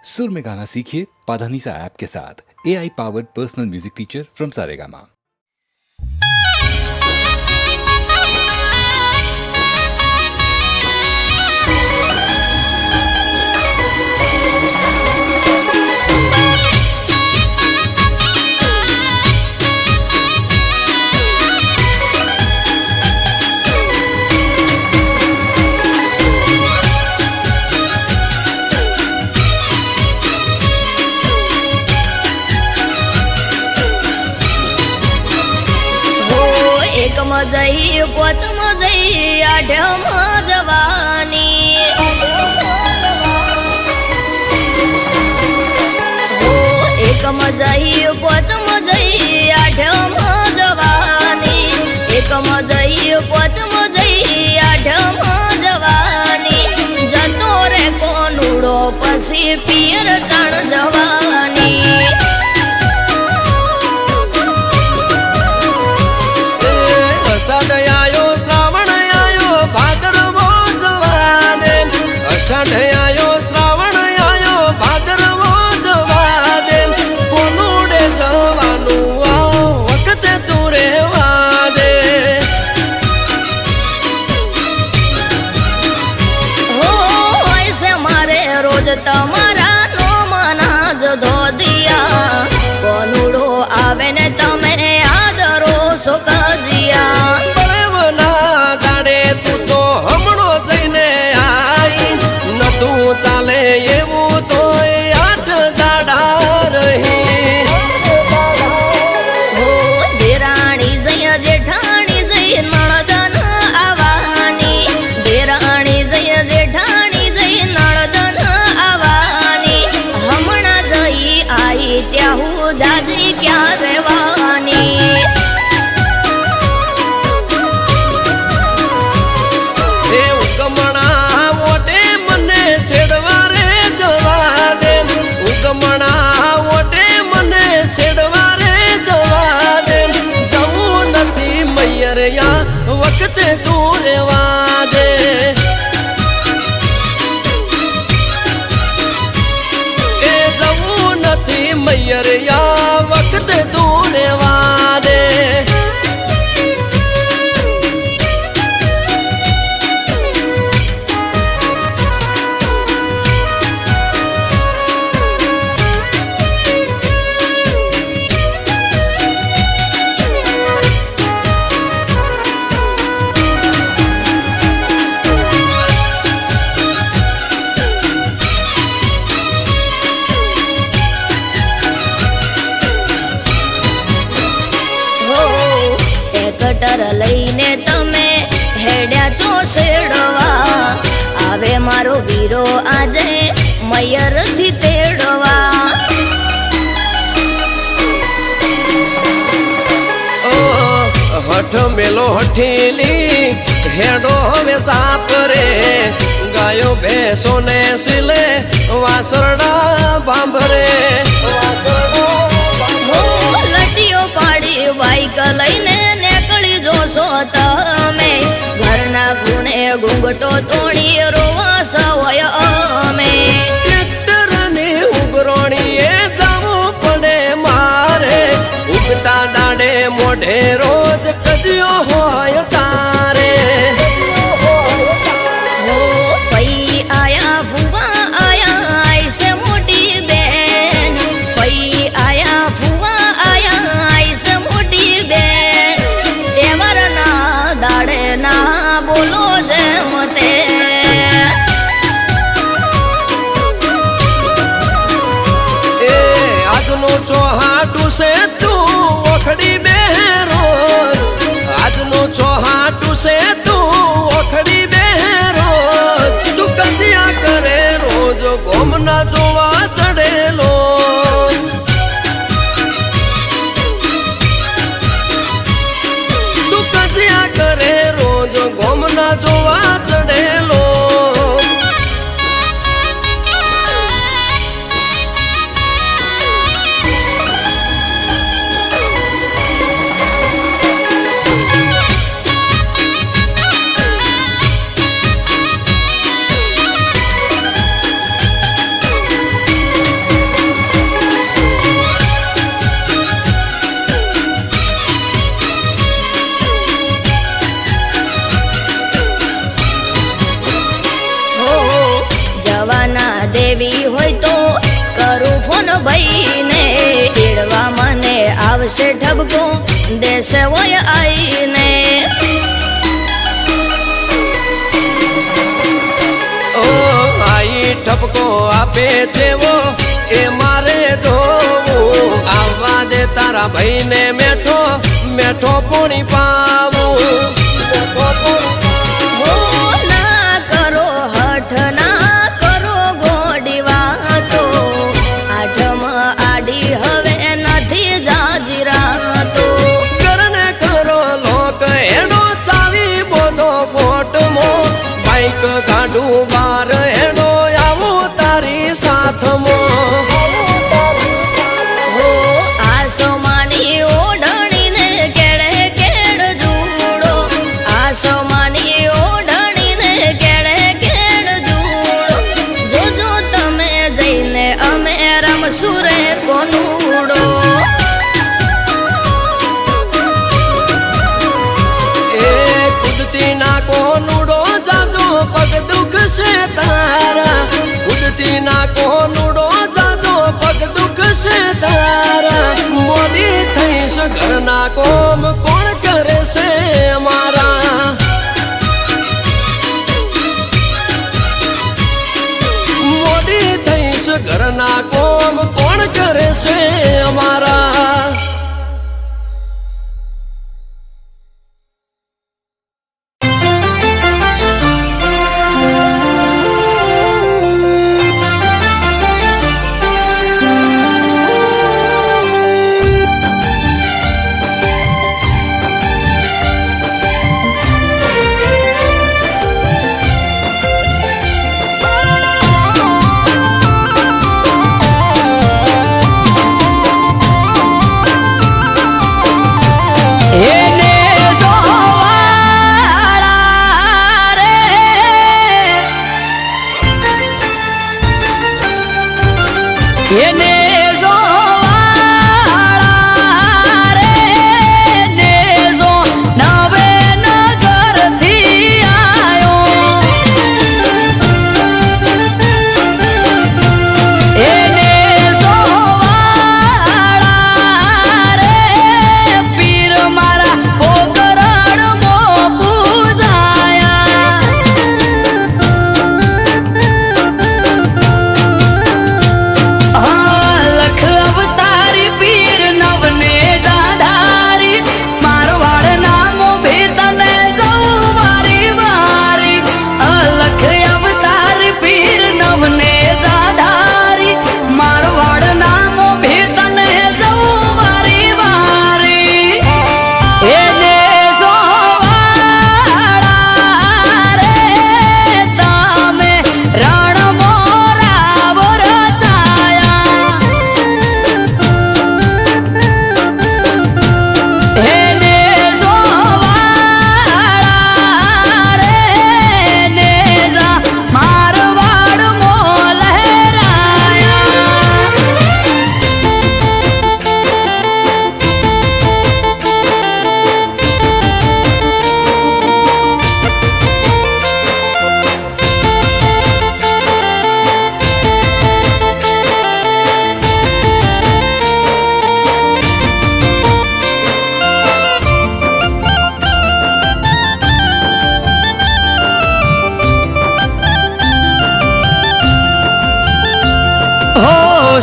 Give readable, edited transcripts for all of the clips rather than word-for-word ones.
सुर में गाना सीखिए पाधानीसा ऐप के साथ। AI powered personal music teacher from Saregama. एक मजई पोच मजई आठम जवानी हो एक मजई पोच मजई आठम जवानी एक मजई पोच मजई आठम जवानी जतो रे कोनुड़ो पसी पियर चाण जवानी अषाढ़ आयो श्रावण आयो भादरवो जवाने अषाढ़ आयो श्रावण आयो भादरवो जवाने कोनुड़े जवानु आओ वक्त तू रेवा दे हो ऐसे मारे रोज तमारा नो मनाज धो दिया कोनुड़ो आवे ने तमे आदरो सुखजिया તું તો હમણો જઈને આઈ નતું ચાલે એવું તો 8 દાડા રહી હો દેરાણી જય જેઠાણી જય નળદન આવાની દેરાણી જય જેઠાણી જય નળદન આવાની હમણા જઈ આઈ ત્યાં હું જાજી ક્યાં રહેવાની वक्त तू रेवा दे ए जवू नथी मैयर या वक्त तू रेवा दे કટર લઈને તમે હેડ્યા છો શેડવા આવે મારો વીરો આજે મયર થી તેડવા હઠ મેલો હઠીલી હેડો હવે સાપ રે ગાયો ભેંસો ને સિલે વાસરડા બાંભરે લટીઓ પાડી બાઈક લઈને નીકળી જોશો તમે ઘરના ગુણે ઘૂંઘટો તોડી રોવા સવય અમે ટ્રેક્ટર ની ઉગરોણીએ જવું પડે મારે ઉગતા દાડે મોઢે રોજ કજ્યો હોય તારે પઈ આયા ફુવા આયા આઈસે મોટી બેન પઈ આયા ફુવા આયા આઈસે મોટી બેન તેવર ના દાડે ના બોલો જેમ તે એ આજનો ચોહાટું છે તું ઓખડી બેરો આજનો ચોહાટું છે તું ઓખડી બેરો તું કજિયા કરે રોજ ગોમના જોવા ચડેલો તું કજિયા કરે રોજ ગોમના જોવા ચડેલો ભાઈ ને તેડવા મને આવશે ઠપકો દેશે હોય આઈને ઓ આઈ ઠપકો આપે છે વો એ મારે જોવું આવવા દે તારા ભાઈને મેઠો મેઠો પોણી પાવું ના કરો હઠ ના કરો ગોડી વાતો આઠમ આડી હવે નથી જાજીરાતો કરને કરો લોક એનો ચાવી બોધો ફોટમો બાઈક ગાડું બાર એનો આવો તારી સાથમો આસમાની ઓઢણીને કેળે કેળ જુડો આસમાની ઓઢણીને કેળે કેળ જુડો જોજો તમે જઈને અમે રમશું રે કોનુડો એ કુદતી ના કોનુડો જાજો પગ દુખશે તારા કુદતી ના કોનુડો જાજો પગ દુખશે તારા મોદી થઈશ ઘરના કોમ કોણ કરે છે મારા મોદી થઈશ ઘરના કોમ કોણ કરે છે અમારા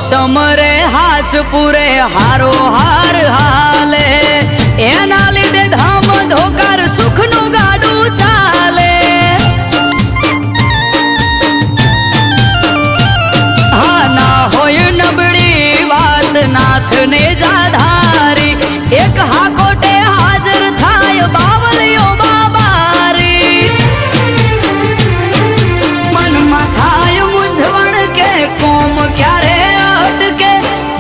સમરે હાથ પૂરે હારો હાર હાલે એના લીધે ધામ ધોકાર સુખનું ગાડું ચાલે હા ના હોય નબળી વાત નાથને જાધારી એક હાકોટે હાજર થાય બાવલીઓ બાબારી મનમાં થાય મૂંઝવણ કે કોમ ક્યારે અટકે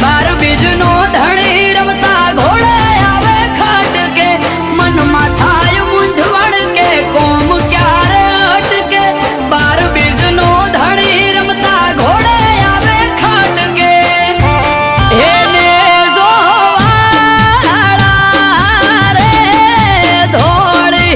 બાર બીજનો ધણી રમતા ઘોડે આવે ખટકે મનમાં થાય મૂંઝવણ કે કોમ ક્યારે અટકે બાર બીજનો ધણી રમતા ઘોડે આવે ખટકે એને જોવાળા રે ધોળી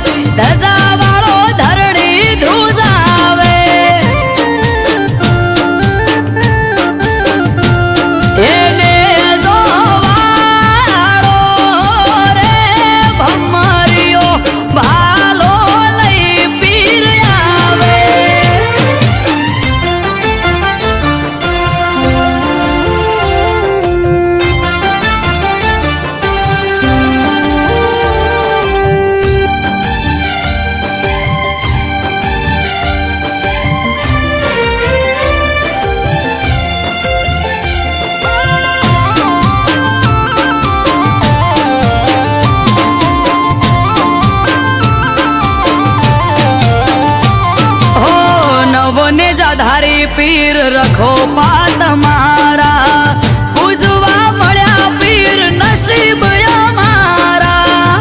પધારી પીર રખો પાત મારા પૂજવા મળ્યા પીર નસીબ અમારા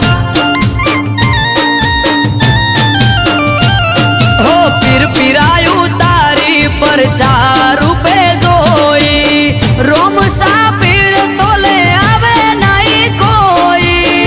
હો પીર પીરાયું તારી પર ચાર રૂપે જોઈ રોમ સા પીર તોલે આવે નહીં કોઈ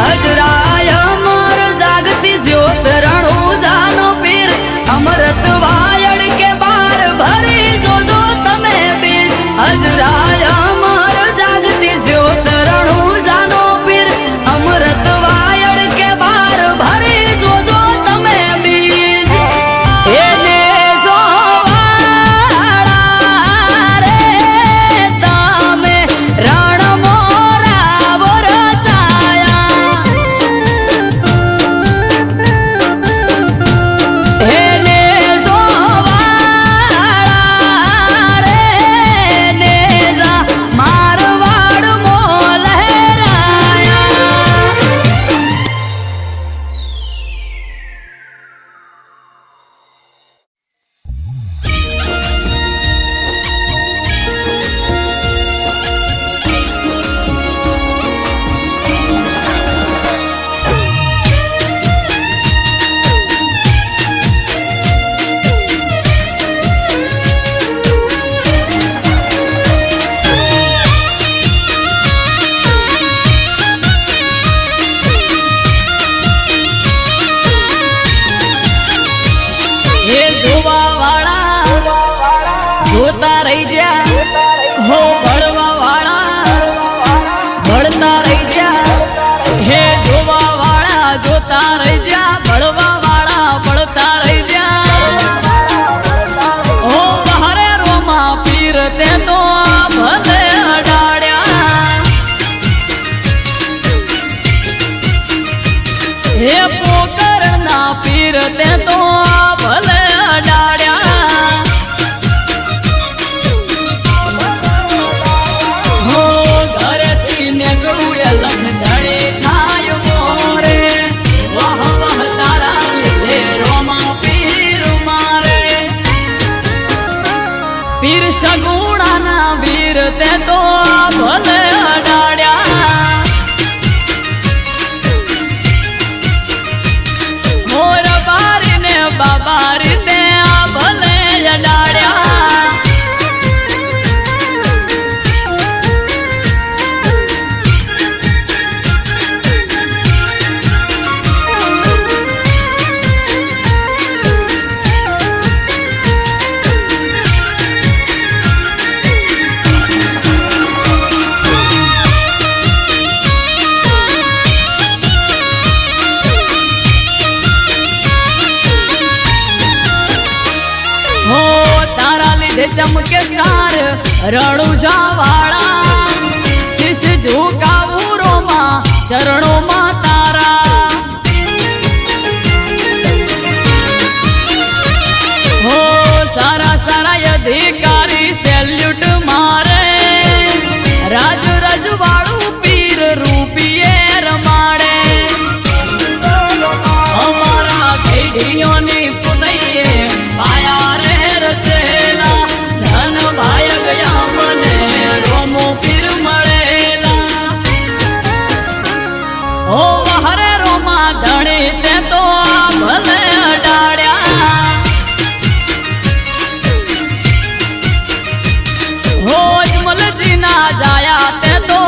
અજરાય અમર જાગતી જ્યોત રણુ જાનો પીર અમરત વાયડ કે બાર ભરી જોજો તમે પીર અજરાય અમર જાગતી જ્યોત રણુ જાનો પીર અમરત વાયડ કે બાર ભરી જોજો તમે પીર એને જોવાળા રે તમે રણ મોરા વરસાયા એને જોવાળા રે નેજા મારવાડ મો લહેરાયા એ જોવાવાળા જોતા રહી જા હો ભળવાવાળા ભળતા રહી જા હે જોવાવાળા જોતા રહી જા ભળવાવાળા ભળતા રહી જા હો બહારે રોમા પીર તે તો ભલે અડાડ્યા હે પોકરના પીર તે તો ભલે અડાડ્યા હો ઘરેથી નીકળું એ લખધડે થાય મોરે વાહ વાહ તારા લીધે રોમા પીર મારે પીર સગુણાના વીર તે તો ભલે અડાડ્યા મોર બારીને બાબારી તે ભલે અડાડ્યા હો તારા લીધે ચમકે સ્ટાર રણુજા વાળા શીશ ઝુકાવું રોમાં ચરણોમાં તારા હો સારા સારા અધિકારી સેલ્યુટ મારે રાજ રજવાડું પીર રૂપિયે રમાડે અમારા ખેડીઓની પુનૈયે પાયા રે રચેલા ધન ભાય ગયા મને રોમો પીર મળેલા ઓ હરે રોમા ધણી તે તો ભલે અડાડ્યા હો જમલજી ના જાયા તે તો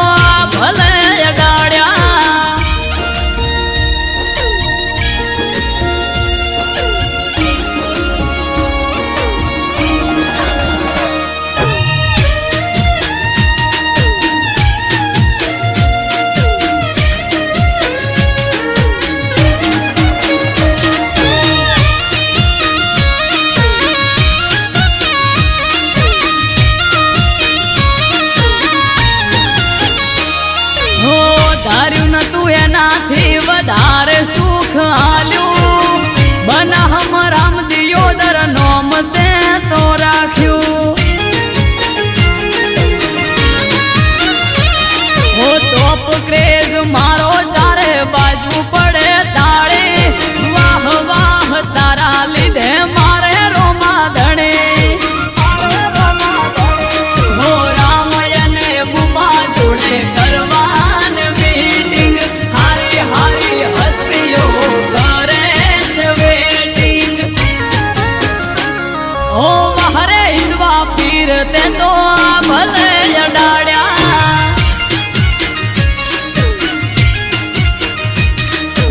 ભલે અડાડ્યા એનાથી વધારે સુખ આલ્યું બનાહમ રામ દિયોદર નોમ તે તો રાખ્યું હો તોપ ક્રેઝ મારો ચારે બાજુ પડે તાળે વાહ વાહ તારા લીધે હરે હિંદવા પીર તે તો ભલે અડાડ્યા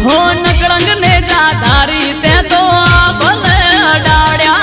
હો નકળંગ ને જા ધારી તે તો ભલે અડાડ્યા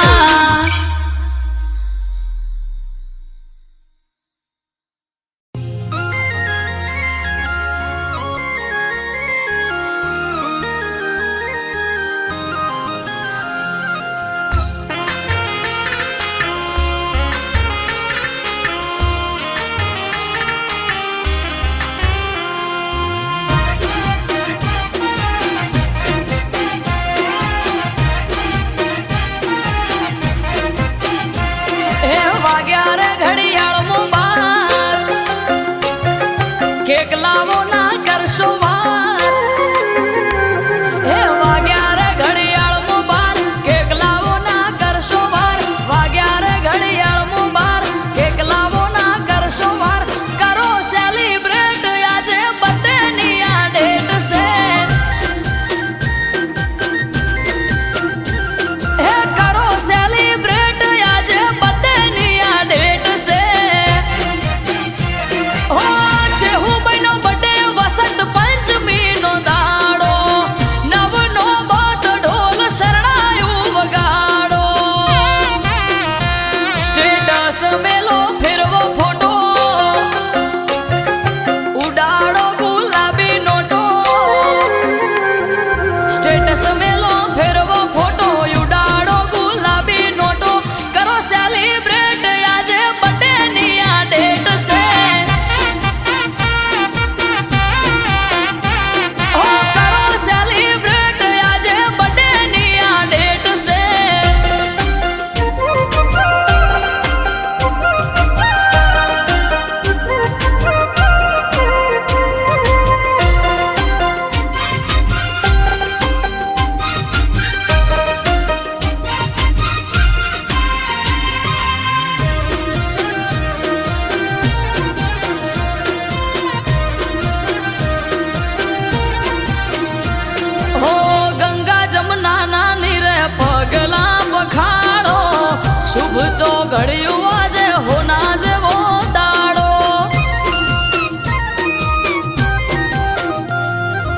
ઘડ્યું આજે હોના જેવો દાડો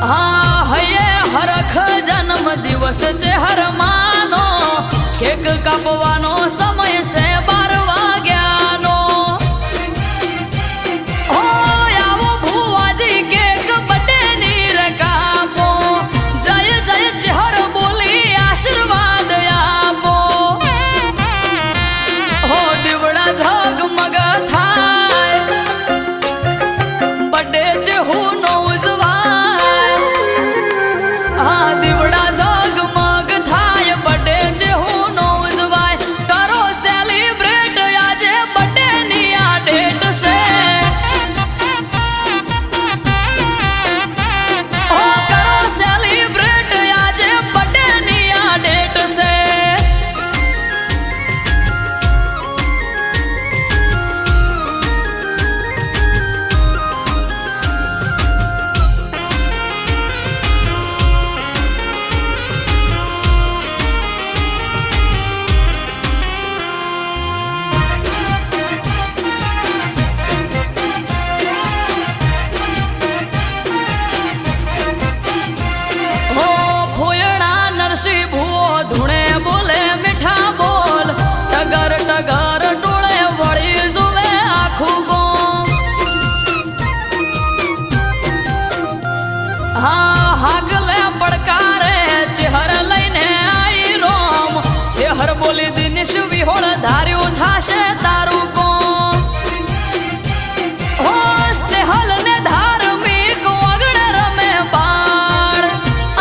હા હૈયે હરખ જન્મ દિવસ છે હરમાનો કેક કાપવાનો સમય છે 12 વાગ્યાનો ઓ આવો ભુવાજી કેક બટે નીર કાપો જય જય ચહર બોલી આશીર્વાદ આપો હો દીવડા ઝગમગ થાય બડે છે હું નો ઉજવાય હા દીવડા ઝગમગ થાય બડે છે હું નો ઉજવાય કરો સેલિબ્રેટ આજે બડે ની આ ડેટ છે ઓ કરો સેલિબ્રેટ આજે બડે ની આ ડેટ છે બોલી દિનેશ વિહોળ ધાર્યું થાશે તારું કોમ હો સ્નેહલ ને ધાર્મિક વગડ રમે બાળ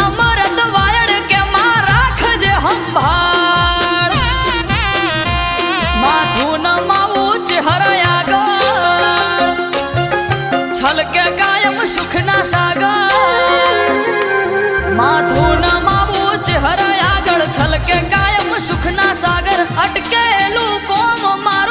અમરત વાયડ કે માં રાખજે સંભાળ માથું નમાવું ચહેર આગળ છલકે કાયમ સુખના સાગર માથું નમાવું ચહેર આગળ છલકે કાયમ સુખના સાગર અટકેલું કોમ માં